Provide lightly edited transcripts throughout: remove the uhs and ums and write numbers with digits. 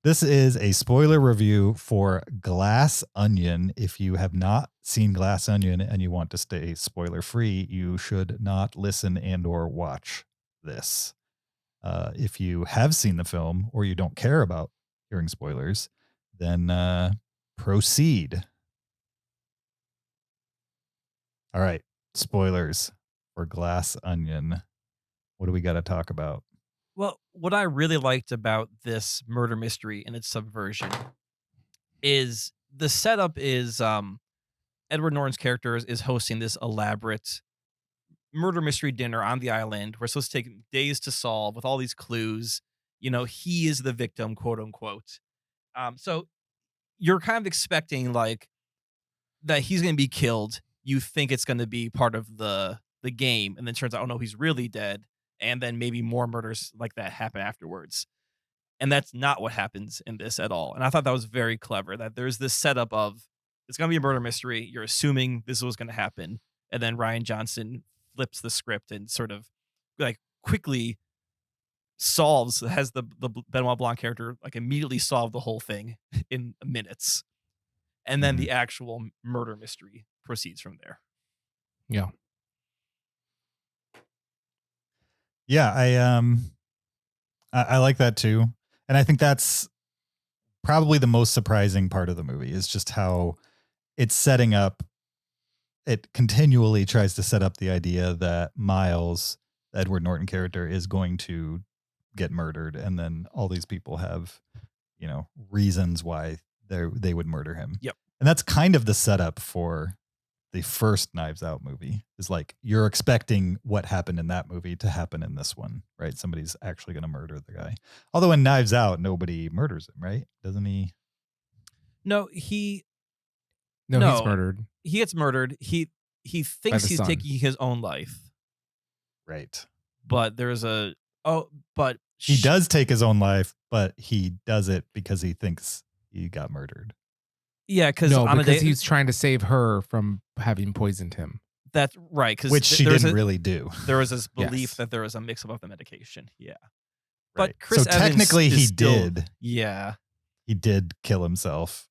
This is a spoiler review for Glass Onion. If you have not seen Glass Onion and you want to stay spoiler free, you should not listen and or watch this. If you have seen the film or you don't care about hearing spoilers, then proceed. All right, spoilers for Glass Onion. What do we got to talk about? Well, what I really liked about this murder mystery and its subversion is the setup is Edward Norton's character is hosting this elaborate murder mystery dinner on the island where it's supposed to take days to solve with all these clues. You know, he is the victim, quote unquote. So you're kind of expecting like that he's going to be killed. You think it's going to be part of the game, and then turns out, oh no, he's really dead. And then maybe more murders like that happen afterwards. And that's not what happens in this at all. And I thought that was very clever that there's this setup of it's going to be a murder mystery. You're assuming this was going to happen. And then Rian Johnson flips the script and sort of like quickly has the Benoit Blanc character like immediately solve the whole thing in minutes. And then the actual murder mystery proceeds from there. Yeah. Yeah, I like that too. And I think that's probably the most surprising part of the movie is just how it's setting up. It continually tries to set up the idea that Miles, the Edward Norton character, is going to get murdered. And then all these people have, you know, reasons why they would murder him. Yep. And that's kind of the setup for the first Knives Out movie is like, you're expecting what happened in that movie to happen in this one, right? Somebody's actually going to murder the guy. Although in Knives Out, nobody murders him, right? Doesn't he? No, he's murdered. He gets murdered. He thinks he's taking his own life. Right. But there's he does take his own life, but he does it because he thinks he got murdered. Yeah, because he's trying to save her from having poisoned him. That's right. Which she didn't really do. There was this belief that there was a mix-up of the medication. Yeah. Right. But Chris Evans technically he did. Yeah. He did kill himself,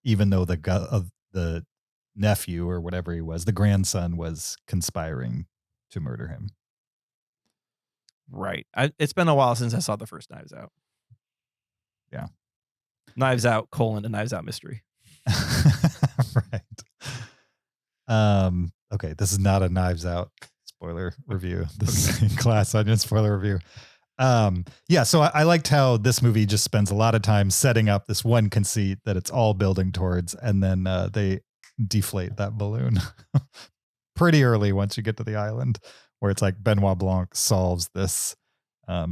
even though the nephew or whatever he was, the grandson, was conspiring to murder him. Right. It's been a while since I saw the first Knives Out. Yeah. Knives Out, a Knives Out mystery. Right. Okay, this is not a Knives Out spoiler review. This is a Glass Onion spoiler review. Yeah, so I liked how this movie just spends a lot of time setting up this one conceit that it's all building towards, and then they deflate that balloon pretty early once you get to the island, where it's like Benoit Blanc solves this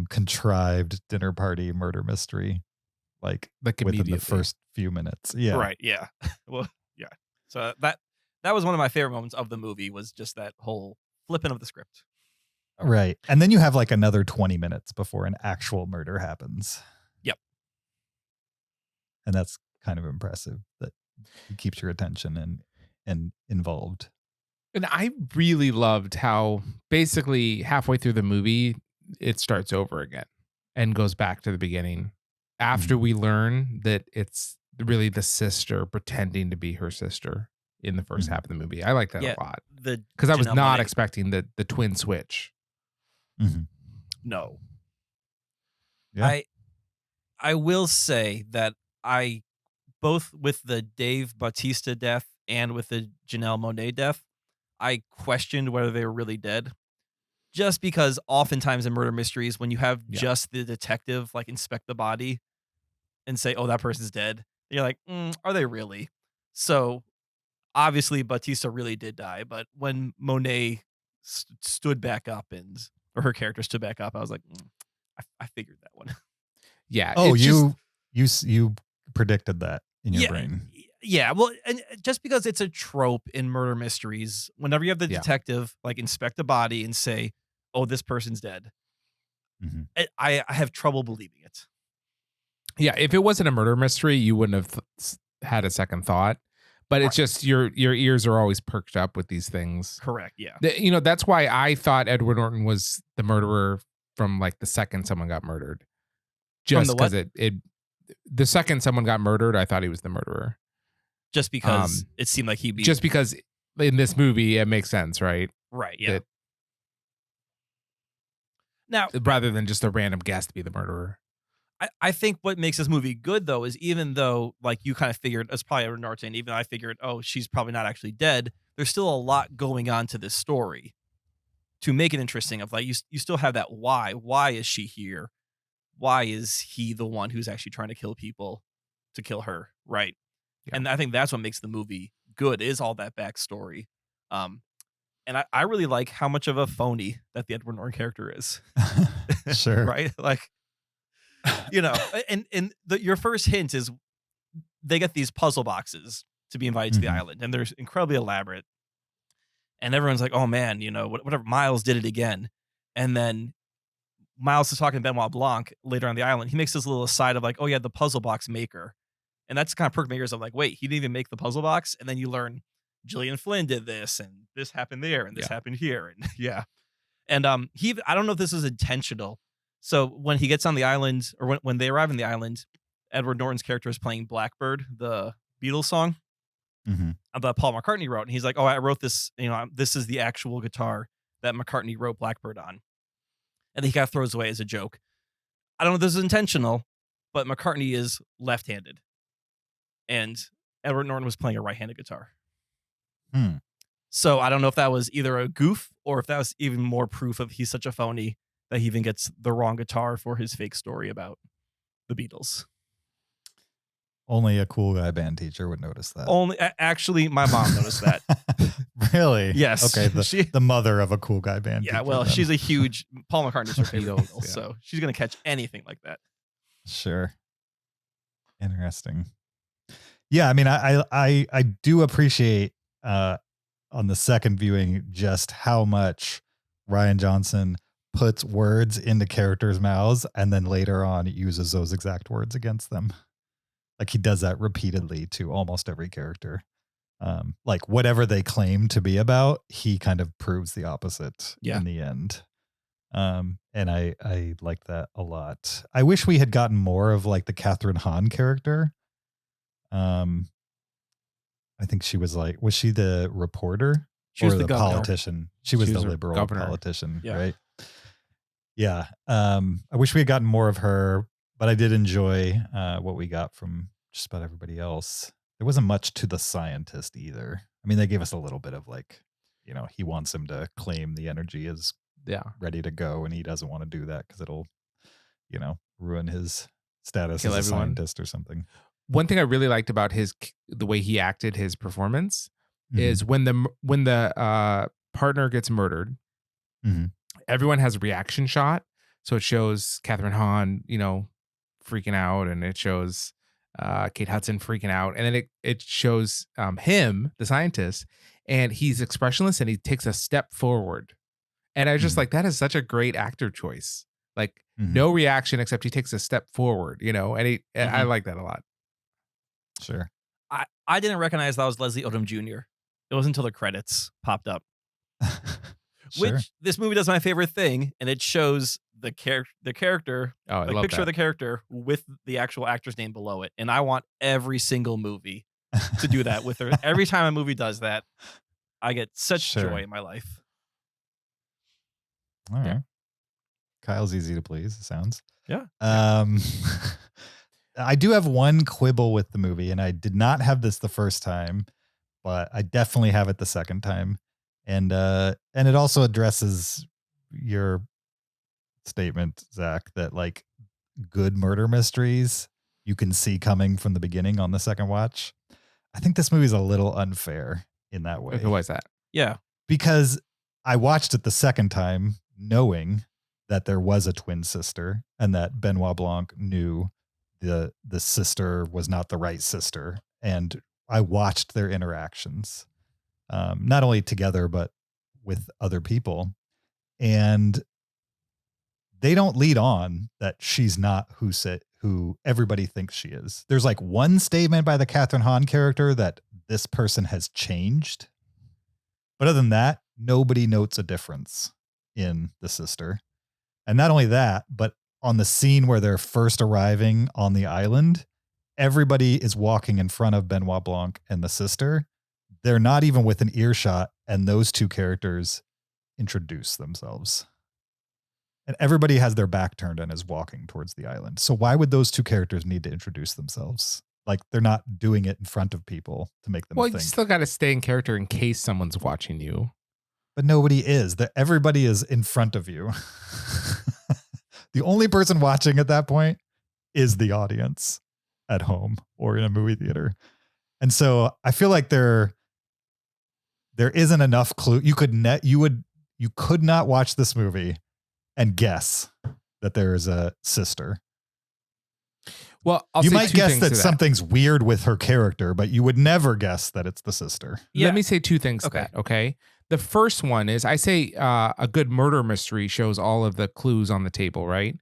contrived dinner party murder mystery like within the first few minutes. Yeah. Right. Yeah. Well, yeah. So that was one of my favorite moments of the movie, was just that whole flipping of the script. Right. And then you have like another 20 minutes before an actual murder happens. Yep. And that's kind of impressive that it keeps your attention and involved. And I really loved how basically halfway through the movie, it starts over again and goes back to the beginning after we learn that it's really the sister pretending to be her sister in the first half of the movie. I like that a lot because I was not expecting the twin switch. No. Yeah. I will say that I, both with the Dave Bautista death and with the Janelle Monáe death, I questioned whether they were really dead. Just because oftentimes in murder mysteries, when you have just the detective like inspect the body and say, oh, that person's dead, you're like, are they really? So obviously Bautista really did die, but when Monet stood back up or her character stood back up, I was like, I figured that one. Yeah. Oh, you predicted that in your brain. Yeah, well, and just because it's a trope in murder mysteries, whenever you have the detective like inspect the body and say, "Oh, this person's dead," I have trouble believing it. Yeah, if it wasn't a murder mystery, you wouldn't have had a second thought. But it's just your ears are always perked up with these things. Correct. Yeah. That's why I thought Edward Norton was the murderer from like the second someone got murdered. Just because the second someone got murdered, I thought he was the murderer. Just because it seemed like he'd be. Just because in this movie, it makes sense, right? Right, yeah. That, now, rather than just a random guess to be the murderer. I think what makes this movie good, though, is even though, like, you kind of figured, it's probably Edward Norton, even though I figured, oh, she's probably not actually dead, there's still a lot going on to this story to make it interesting of, like, you still have that why. Why is she here? Why is he the one who's actually trying to kill people to kill her, right? Yeah. And I think that's what makes the movie good, is all that backstory. And I really like how much of a phony that the Edward Norton character is. Sure. Right? Like, you know, and your first hint is they get these puzzle boxes to be invited to the island, and they're incredibly elaborate. And everyone's like, oh man, you know, whatever, Miles did it again. And then Miles is talking to Benoit Blanc later on the island. He makes this little aside of like, oh yeah, the puzzle box maker. And that's kind of perk makers of like, wait, he didn't even make the puzzle box. And then you learn Gillian Flynn did this, and this happened there, and this happened here. And yeah. And I don't know if this is intentional. So when he gets on the island, or when they arrive on the island, Edward Norton's character is playing Blackbird, the Beatles song that Paul McCartney wrote. And he's like, oh, I wrote this, you know, this is the actual guitar that McCartney wrote Blackbird on. And he kind of throws away as a joke. I don't know if this is intentional, but McCartney is left-handed. And Edward Norton was playing a right-handed guitar. So I don't know if that was either a goof or if that was even more proof of he's such a phony that he even gets the wrong guitar for his fake story about the Beatles. Only a cool guy band teacher would notice that. Actually, my mom noticed that. Really? Yes. Okay. The mother of a cool guy band teacher. Yeah, well, then. she's a huge Paul McCartney's her favorite Beatles, so she's gonna catch anything like that. Sure. Interesting. Yeah, I mean, I do appreciate on the second viewing just how much Rian Johnson puts words into characters' mouths and then later on uses those exact words against them. Like he does that repeatedly to almost every character. Like whatever they claim to be about, he kind of proves the opposite in the end. And I like that a lot. I wish we had gotten more of like the Catherine Hahn character. I think she was she the reporter? She was or the governor. politician? She was the liberal governor. politician, right? Yeah. I wish we had gotten more of her, but I did enjoy what we got from just about everybody else. There wasn't much to the scientist either. I mean, they gave us a little bit of like, you know, he wants him to claim the energy is ready to go, and he doesn't want to do that because it'll, you know, ruin his status as a scientist or something. One thing I really liked about the way he acted, his performance, is when the partner gets murdered, everyone has a reaction shot. So it shows Catherine Hahn, you know, freaking out, and it shows Kate Hudson freaking out, and then it shows him, the scientist, and he's expressionless, and he takes a step forward. And I was just like, that is such a great actor choice. Like no reaction except he takes a step forward, you know, and I like that a lot. Sure. I didn't recognize that was Leslie Odom Jr. It wasn't until the credits popped up. Sure. Which this movie does my favorite thing, and it shows the character, the picture of the character with the actual actor's name below it. And I want every single movie to do that with her. Every time a movie does that, I get such joy in my life. All right. Kyle's easy to please, it sounds. Yeah. I do have one quibble with the movie, and I did not have this the first time, but I definitely have it the second time. And it also addresses your statement, Zach, that like good murder mysteries you can see coming from the beginning on the second watch. I think this movie is a little unfair in that way. Why is that? Yeah. Because I watched it the second time knowing that there was a twin sister and that Benoit Blanc knew the sister was not the right sister. And I watched their interactions, not only together, but with other people. And they don't lead on that she's not who everybody thinks she is. There's like one statement by the Catherine Hahn character that this person has changed. But other than that, nobody notes a difference in the sister. And not only that, but on the scene where they're first arriving on the island, everybody is walking in front of Benoit Blanc and the sister. They're not even within earshot, and those two characters introduce themselves. And everybody has their back turned and is walking towards the island. So why would those two characters need to introduce themselves? Like, they're not doing it in front of people to make them think. You still got to stay in character in case someone's watching you. But nobody is. Everybody is in front of you. The only person watching at that point is the audience at home or in a movie theater. And so I feel like there isn't enough clue. You could not watch this movie and guess that there is a sister. Well, you might guess that something's weird with her character, but you would never guess that it's the sister. Yeah. Let me say two things to that, okay? The first one is, I say a good murder mystery shows all of the clues on the table, right?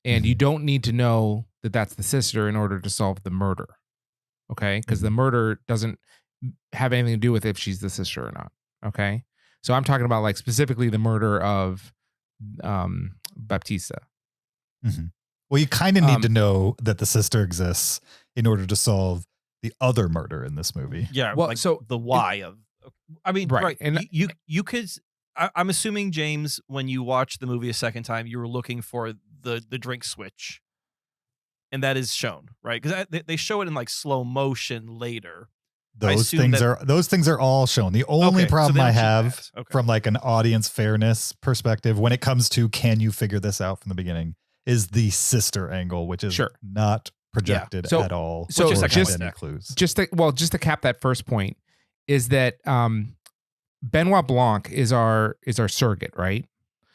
And you don't need to know that that's the sister in order to solve the murder, okay? Because the murder doesn't have anything to do with if she's the sister or not, okay? So I'm talking about like specifically the murder of Baptista. Mm-hmm. Well, you kind of need to know that the sister exists in order to solve the other murder in this movie. Yeah. Well, like so the why of, I mean, right. And you could, I'm assuming, James, when you watch the movie a second time, you were looking for the drink switch, and that is shown, right? Because they show it in like slow motion later. Those things are all shown. The only problem I have from like an audience fairness perspective when it comes to can you figure this out from the beginning is the sister angle, which is not projected at all. So just any clues. Just to cap that first point is that Benoit Blanc is our surrogate, right?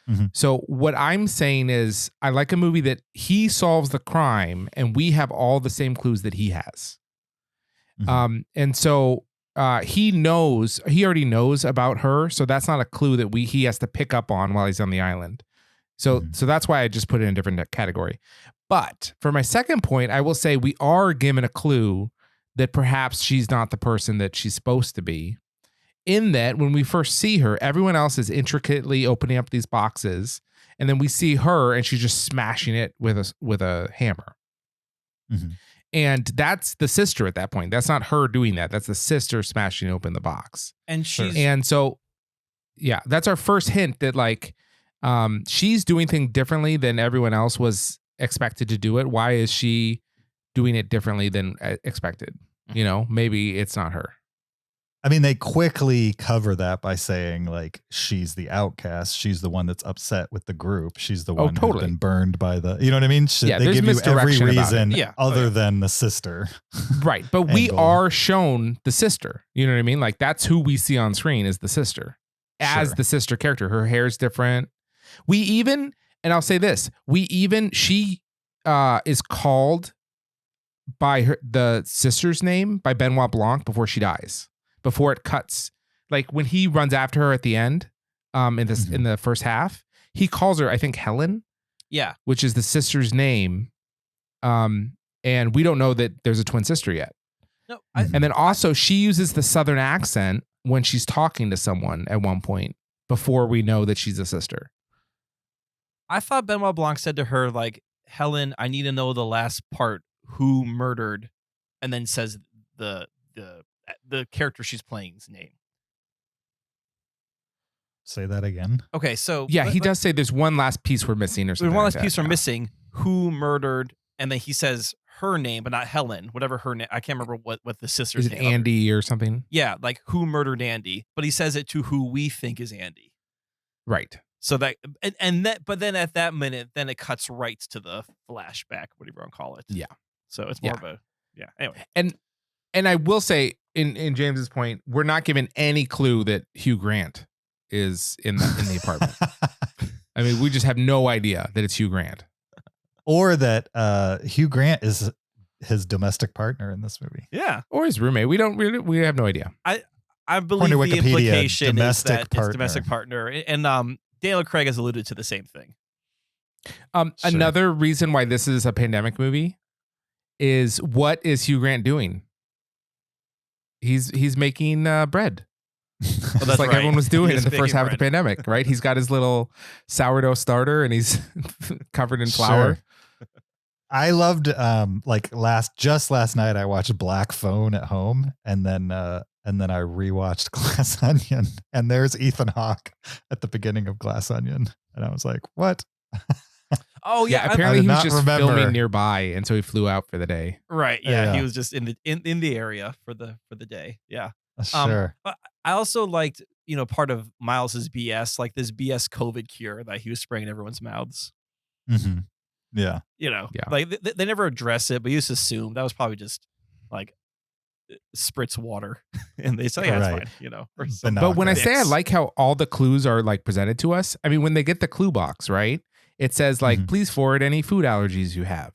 Mm-hmm. So what I'm saying is I like a movie that he solves the crime and we have all the same clues that he has. Mm-hmm. And so he already knows about her. So that's not a clue that he has to pick up on while he's on the island. So that's why I just put it in a different category. But for my second point, I will say we are given a clue that perhaps she's not the person that she's supposed to be. In that, when we first see her, everyone else is intricately opening up these boxes, and then we see her, and she's just smashing it with a hammer. Mm-hmm. And that's the sister at that point. That's not her doing that. That's the sister smashing open the box. And that's our first hint that like she's doing things differently than everyone else was expected to do it. Why is she doing it differently than expected? You know, maybe it's not her. I mean, they quickly cover that by saying like she's the outcast. She's the one that's upset with the group. She's the one who's been burned by the, you know what I mean? They give you every reason other than the sister. Right. But we are shown the sister. You know what I mean? Like that's who we see on screen is the sister as the sister character. Her hair's different. And I'll say this, she is called by the sister's name by Benoit Blanc before she dies. Before it cuts, like when he runs after her at the end, in the first half, he calls her, I think, Helen. Yeah, which is the sister's name, and we don't know that there's a twin sister yet. No, and then also she uses the Southern accent when she's talking to someone at one point before we know that she's a sister. I thought Benoit Blanc said to her like, "Helen, I need to know the last part. Who murdered?" And then says the character she's playing's name. Say that again. Okay, so he does say there's one last piece we're missing or something. There's one last piece we're missing. Who murdered? And then he says her name, but not Helen. Whatever her name. I can't remember what the sister's name. Is it Andy or something? Yeah, like who murdered Andy? But he says it to who we think is Andy. Right. So that but then at that minute, then it cuts right to the flashback, whatever you want to call it. Yeah. So it's more of a Anyway. And I will say, in James's point, we're not given any clue that Hugh Grant is in the apartment. I mean, we just have no idea that it's Hugh Grant, or that Hugh Grant is his domestic partner in this movie. Yeah, or his roommate. We have no idea. I believe the implication is that it's domestic partner, and Daniel Craig has alluded to the same thing. Another reason why this is a pandemic movie is what is Hugh Grant doing? He's making bread. that's Just like right. everyone was doing He was in the first baking half of the bread. pandemic, right? He's got his little sourdough starter and he's covered in flour. Sure. I loved like last night I watched Black Phone at home and then I rewatched Glass Onion, and there's Ethan Hawke at the beginning of Glass Onion, and I was like, what? Oh Yeah, yeah, apparently did he was not just remember. filming nearby, and so he flew out for the day. right. Yeah, he Yeah. was just in the area for the day. Yeah. Sure. But I also liked, part of Miles's BS, like this BS COVID cure that he was spraying in everyone's mouths. Mm-hmm. Yeah. Yeah. Like they never address it, but you just assume that was probably just like spritz water, and they say, yeah, Right. it's fine, or some But when I say I fix. like how all the clues are like presented to us, I mean, when they get the clue box, right? It says like, Mhm. please forward any food allergies you have,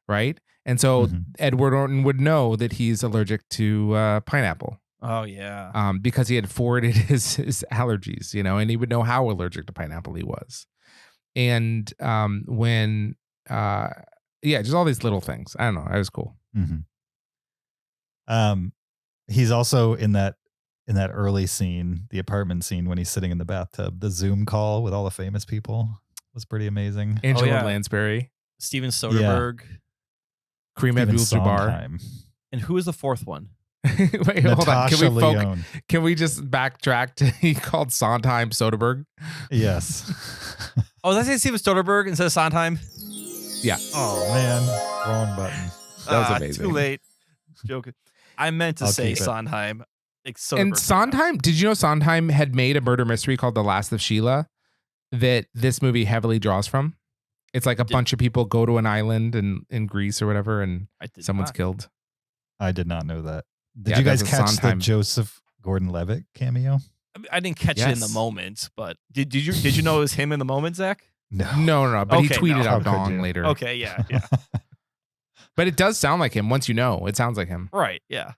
right? And so Mhm. Edward Norton would know that he's allergic to pineapple. Oh yeah. Because he had forwarded his allergies, and he would know how allergic to pineapple he was. And just all these little things. I don't know. It was cool. Mm-hmm. He's also in that early scene, the apartment scene, when he's sitting in the bathtub. The Zoom call with all the famous people was pretty amazing. Angela yeah. Lansbury, Steven Soderbergh. Kareem Steven Abdul-Jabbar. Sondheim. And who is the fourth one? Wait, hold on. Natasha Lyonne. Can we just backtrack to he called Sondheim Soderbergh? Yes. Oh, did I say Steven Soderbergh instead of Sondheim? Yeah. Oh man, wrong button. That was amazing. Too late. Joking. I meant to I'll say keep it. Sondheim. Like Soderbergh. And Sondheim, did you know Sondheim had made a murder mystery called The Last of Sheila that this movie heavily draws from? It's like a bunch of people go to an island in Greece or whatever, and someone's killed. I did not know that. Did Yeah, you guys that's a catch the Sondheim. Joseph Gordon-Levitt cameo? I didn't catch it in the Yes. moment, but did you know it was him in the moment, Zach? No, but he Okay, tweeted no. out How could Dong you? later. Okay, yeah. But it does sound like him once you know. It sounds like him. Right, yeah.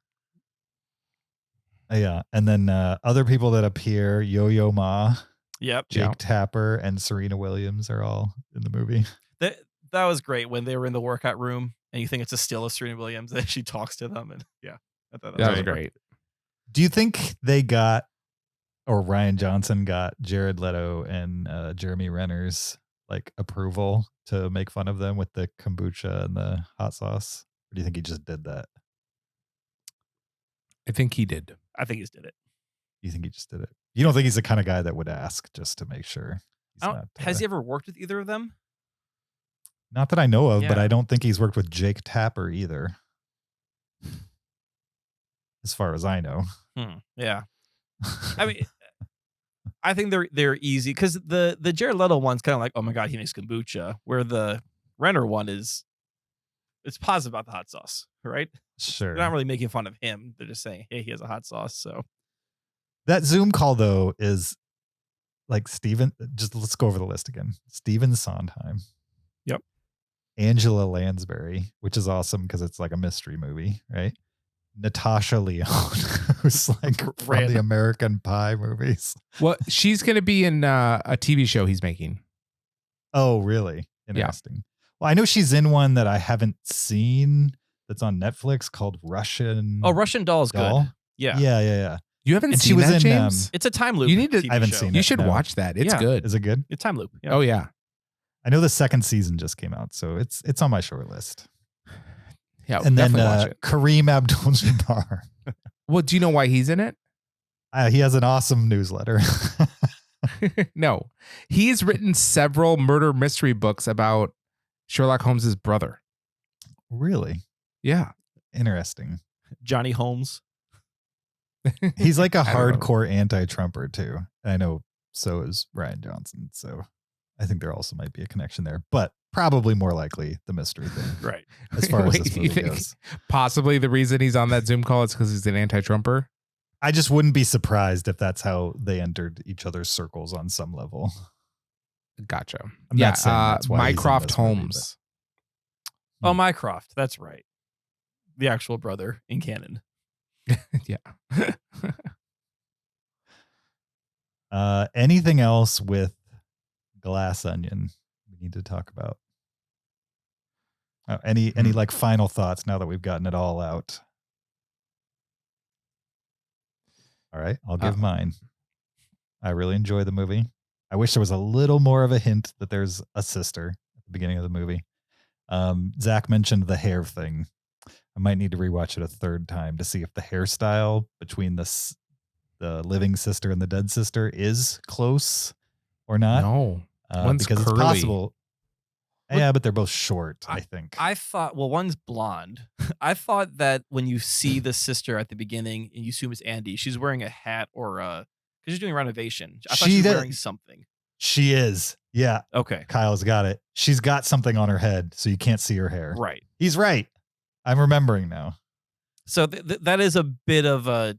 Yeah, and then other people that appear: Yo-Yo Ma, Yep. Jake Yeah. Tapper, and Serena Williams are all in the movie. That was great when they were in the workout room and you think it's a still of Serena Williams and she talks to them, and yeah. I thought That was great. Do you think they got, or Rian Johnson got, Jared Leto and Jeremy Renner's like approval to make fun of them with the kombucha and the hot sauce? Or do you think he just did that? I think he did. I think he just did it. You think he just did it? You don't think he's the kind of guy that would ask just to make sure? He's not, Has he ever worked with either of them? Not that I know of, but Yeah. I don't think he's worked with Jake Tapper either. As far as I know. Yeah. I mean, I think they're easy because the Jared Leto one's kind of like, oh my god, he makes kombucha, where the Renner one it's positive about the hot sauce, right? Sure. They're not really making fun of him. They're just saying, hey, he has a hot sauce. So That Zoom call though is like Steven. Just let's go over the list again. Steven Sondheim. Yep. Angela Lansbury, which is awesome because it's like a mystery movie, right? Natasha Lyonne, who's like from the Random. American Pie movies. Well, she's going to be in a TV show he's making. Oh, really? Interesting. Well, I know she's in one that I haven't seen that's on Netflix called Russian. Russian Doll is Doll? good. Yeah. Yeah. You haven't And she seen was that, in, James? It's a time loop. You need to- TV I haven't show. seen You it, should no. watch that. It's Yeah. good. Is it good? It's time loop. Yeah. Oh, yeah. I know the second season just came out, so it's on my short list. Yeah, And then definitely watch it. Kareem Abdul-Jabbar. Well, do you know why he's in it? He has an awesome newsletter. No. He's written several murder mystery books about Sherlock Holmes's brother. Really Yeah. interesting. Johnny Holmes. He's like a I don't know. hardcore anti-Trumper too. I know. So is Rian Johnson. So I think there also might be a connection there, but probably more likely the mystery thing. Right. As far as Wait, this you movie think goes, possibly the reason he's on that Zoom call is because he's an anti-Trumper? I just wouldn't be surprised if that's how they entered each other's circles on some level. Gotcha. I'm not saying that's why he's in Mycroft this movie, Holmes. Oh, Mycroft. That's right. The actual brother in canon. Yeah. Anything else with Glass Onion we need to talk about? Any like final thoughts now that we've gotten it all out? All right, I'll give mine. I really enjoy the movie. I wish there was a little more of a hint that there's a sister at the beginning of the movie. Zach mentioned the hair thing. I might need to rewatch it a third time to see if the hairstyle between the living sister and the dead sister is close or not. No, one's because curly. it's possible. Yeah, but they're both short, I think. I thought, well, one's blonde. I thought that when you see the sister at the beginning and you assume it's Andy, she's wearing a hat or because she's doing renovation. I thought she was wearing something. She is. Yeah. Okay. Kyle's got it. She's got something on her head, so you can't see her hair. Right. He's right. I'm remembering now. So that is a bit of a.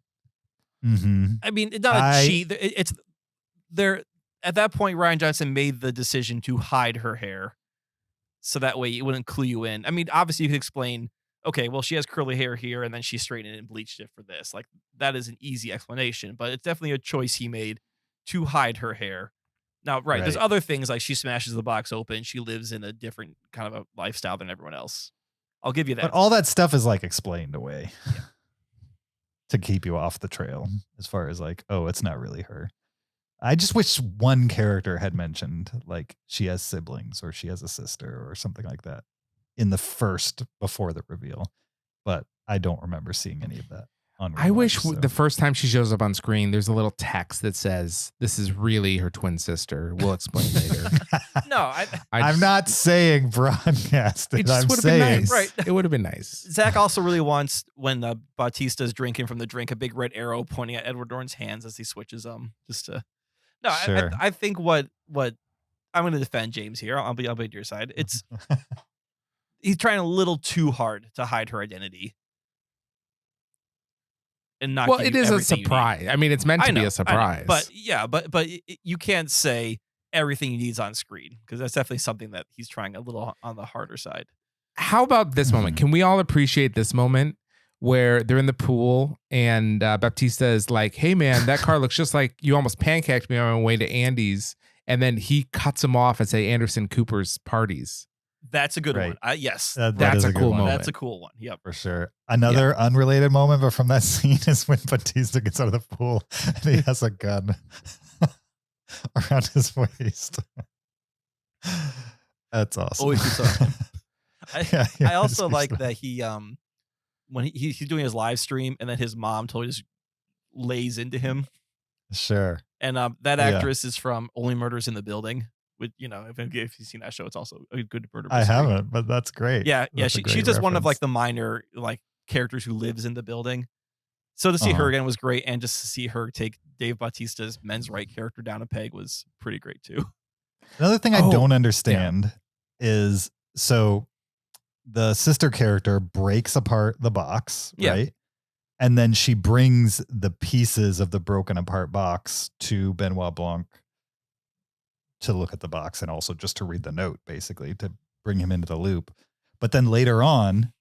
Mm-hmm. I mean, it's not a cheat. It's there. At that point, Rian Johnson made the decision to hide her hair, so that way it wouldn't clue you in. I mean, obviously you could explain, okay, well, she has curly hair here, and then she straightened it and bleached it for this. Like, that is an easy explanation, but it's definitely a choice he made to hide her hair. Now, right, there's other things like she smashes the box open. She lives in a different kind of a lifestyle than everyone else. I'll give you that. But all that stuff is like explained away to keep you off the trail as far as like, oh, it's not really her. I just wish one character had mentioned like she has siblings or she has a sister or something like that in the first before the reveal. But I don't remember seeing any of that. I wish the first time she shows up on screen, there's a little text that says, "This is really her twin sister. We'll explain later." No, I'm not saying broadcast it. I'm saying, nice. Right. It would have been nice. Zach also really wants, when Bautista's drinking from the drink, a big red arrow pointing at Edward Norton's hands as he switches them. Just to, no, sure. I think what I'm going to defend James here. I'll be at your side. It's he's trying a little too hard to hide her identity. And not well, it is a surprise. I mean, it's meant to be a surprise. But yeah, but you can't say everything he needs on screen, because that's definitely something that he's trying a little on the harder side. How about this moment? Can we all appreciate this moment where they're in the pool and Baptista is like, "Hey man, that car looks just like you almost pancaked me on my way to Andy's," and then he cuts him off and say Anderson Cooper's parties. That's a good one. Yes. That's a cool moment. That's a cool one. Yep. For sure. Another unrelated moment, but from that scene is when Batista gets out of the pool and he has a gun around his waist. That's awesome. Always awesome. I also like that he when he's doing his live stream and then his mom totally just lays into him. Sure. And that actress is from Only Murders in the Building. With, you know, if you've seen that show, it's also a good murder mystery. I haven't, but that's great. Yeah, that's she's just reference. one of like the minor like characters who lives in the building. So to see her again was great, and just to see her take Dave Bautista's men's right character down a peg was pretty great too. Another thing I don't understand is, so the sister character breaks apart the box, right? And then she brings the pieces of the broken apart box to Benoit Blanc to look at the box and also just to read the note, basically to bring him into the loop. But then later on,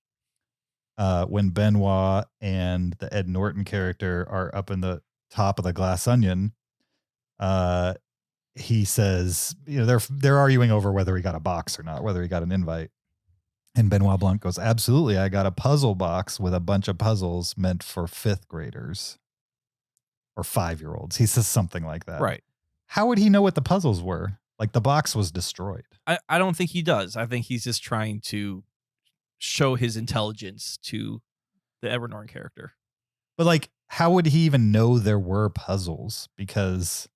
when Benoit and the Ed Norton character are up in the top of the glass onion, he says, you know, they're arguing over whether he got a box or not, whether he got an invite. And Benoit Blanc goes, "Absolutely, I got a puzzle box with a bunch of puzzles meant for 5th graders or 5-year-olds." He says something like that. Right. How would he know what the puzzles were? Like, the box was destroyed. I don't think he does. I think he's just trying to show his intelligence to the Edward Norton character. But like, how would he even know there were puzzles? Because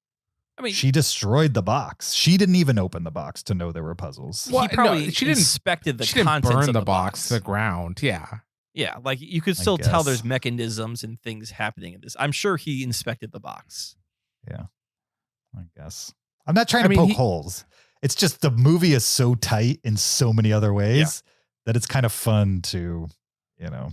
I mean, she destroyed the box. She didn't even open the box to know there were puzzles. Well, she didn't inspected the contents burn of the box to the ground. Yeah, like you could still tell there's mechanisms and things happening in this. I'm sure he inspected the box. Yeah. I guess. I'm not trying to poke holes. It's just the movie is so tight in so many other ways that it's kind of fun to, you know,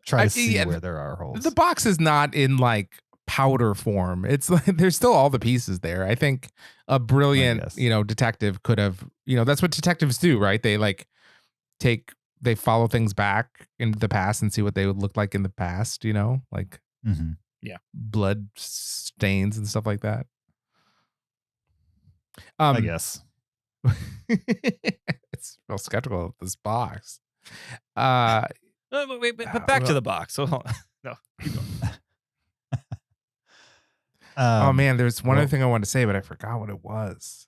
try to see where there are holes. The box is not in like powder form. It's like there's still all the pieces there. I think a brilliant, you know, detective could have, you know, that's what detectives do, right? They like they follow things back into the past and see what they would look like in the past, you know, like blood stains and stuff like that. I guess. It's real skeptical of this box. Wait, but back to the box. No, keep going. Oh man, there's one well- other thing I wanted to say, but I forgot what it was.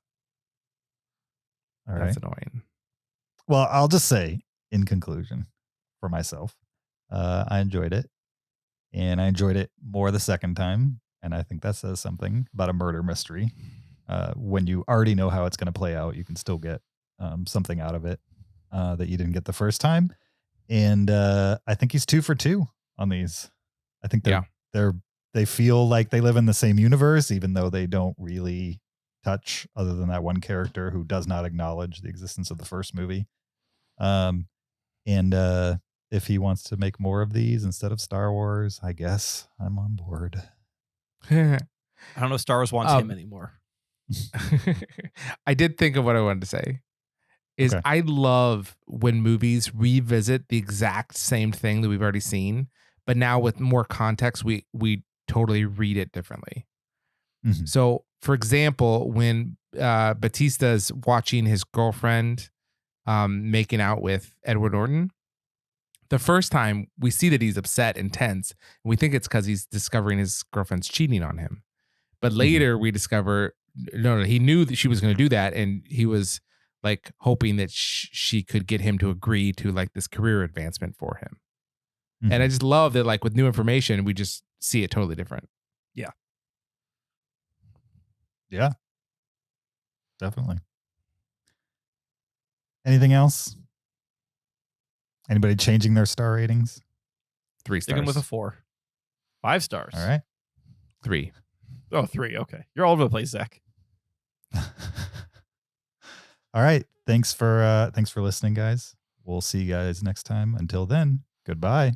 All right. That's annoying. Well, I'll just say in conclusion for myself, I enjoyed it, and I enjoyed it more the second time. And I think that says something about a murder mystery. When you already know how it's going to play out, you can still get something out of it that you didn't get the first time. And I think he's 2 for 2 on these. I think they feel like they live in the same universe, even though they don't really touch, other than that one character who does not acknowledge the existence of the first movie. And if he wants to make more of these instead of Star Wars, I guess I'm on board. I don't know if Star Wars wants him anymore. I did think of what I wanted to say. Is Okay. I love when movies revisit the exact same thing that we've already seen, but now with more context, we totally read it differently. Mhm. So, for example, when Batista's watching his girlfriend making out with Edward Norton, the first time we see that he's upset and tense, and we think it's because he's discovering his girlfriend's cheating on him. But later we discover, no, he knew that she was going to do that, and he was like hoping that she could get him to agree to like this career advancement for him. And I just love that, like with new information, we just see it totally different. Yeah, definitely. Anything else? Anybody changing their star ratings? 3 stars. Sticking with a 4. 5 stars. All right. 3. Oh, 3. Okay. You're all over the place, Zach. All right. Thanks for listening, guys. We'll see you guys next time. Until then, goodbye.